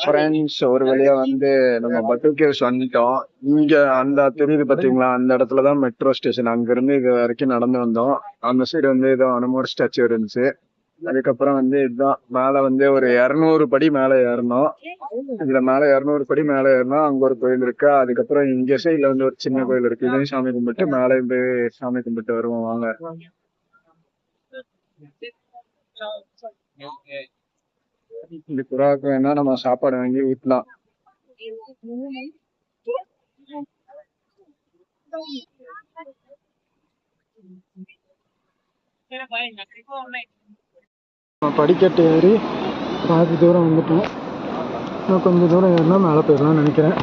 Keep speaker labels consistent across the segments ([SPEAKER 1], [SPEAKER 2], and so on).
[SPEAKER 1] Friends ஒரு வழியா வந்து நம்ம பட்டூர் கேவ்ஸ் வந்துட்டோம். இங்க அந்த தெரியுது பாத்தீங்களா, அந்த இடத்துலதான் மெட்ரோ ஸ்டேஷன். அங்க இருந்து இது வரைக்கும் நடந்து வந்தோம். அந்த சைடு வந்து ஏதோ அனுமோர் ஸ்டாச்சு இருந்துச்சு. அதுக்கப்புறம் வந்து இதுதான் மேல வந்து ஒரு 200 படி மேல ஏறணும். இதுல மேல 200 படி மேல ஏறினா அங்க ஒரு கோயில் இருக்கு. அதுக்கப்புறம் இங்க சைடுல வந்து ஒரு சின்ன கோயில் இருக்கு. இதையும் சாமி கும்பிட்டு மேல இருந்து சாமி கும்பிட்டு வருவோம் வாங்க. இந்த புறாவுக்கு வேணா நம்ம சாப்பாடு வாங்கி ஊட்டலாம். படிக்கட்டு ஏறி பாதி தூரம் வந்துட்டோம். இன்னும் கொஞ்சம் தூரம் ஏறினா மேலே போயிடலாம்னு நினைக்கிறேன்.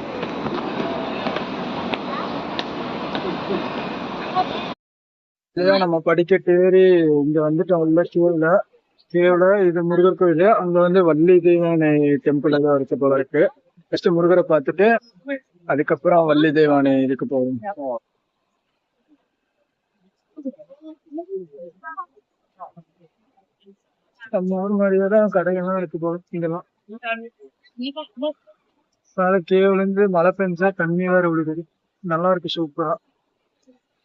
[SPEAKER 1] இதுதான் நம்ம படிக்கட்டு ஏறி இங்க வந்துட்டோம். உள்ள கேவ்ல இது முருகர் கோயில். அங்க வந்து வள்ளி தெய்வானை டெம்பிள் ஏதோ இருக்கு போல இருக்கு. ஃபர்ஸ்ட் முருகரை பார்த்துட்டு அதுக்கப்புறம் வள்ளி தெய்வானை இதுக்கு போகும். நம்ம ஊர் மாதிரியே தான் கடைகள்லாம் இருக்கு போல இங்கெல்லாம். கேவ்ல இருந்து மழை பெஞ்சா தண்ணி வேற விழுகுது. நல்லா இருக்கு சூப்பரா.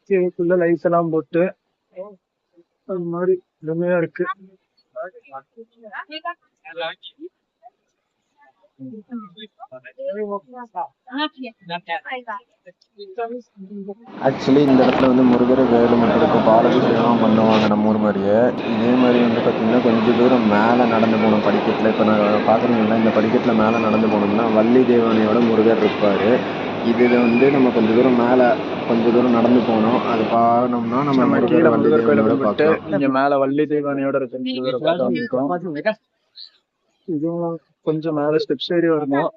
[SPEAKER 1] கேவுக்குள்ள லைட் எல்லாம் போட்டு அது மாதிரி அருமையா இருக்கு. ஆக்சுவலி இந்த இடத்துல வந்து முருகர் வேலு மட்டும் இருக்கும். பாலாபிஷேகம் பண்ணுவாங்க நம்ம ஊர் மாதிரியே. இதே மாதிரி வந்து பார்த்தீங்கன்னா கொஞ்சம் தூரம் மேலே நடந்து போகணும் படிக்கட்டில். இப்போ நான் பார்க்குறீங்கன்னா இந்த படிக்கட்டில் மேலே நடந்து போனோம்னா வள்ளி தேவானையோட முருகர் இருப்பார். இதில் வந்து நம்ம கொஞ்சம் தூரம் நடந்து போனோம். அது பாக்கணும்னா நம்ம கீழே முருகர் கோயிலை கும்பிட்டு இங்க மேல வள்ளி தெய்வானையோட இருக்கு. இதுவும் கொஞ்சம் மேல ஸ்டெப்ஸ் ஏறி வரணும்.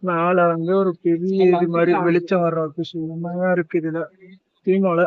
[SPEAKER 1] மேல வந்து ஒரு பெரிய இது மாதிரி வெளிச்சம் வர்ற சும்மையா இருக்கு. இதுல தீமால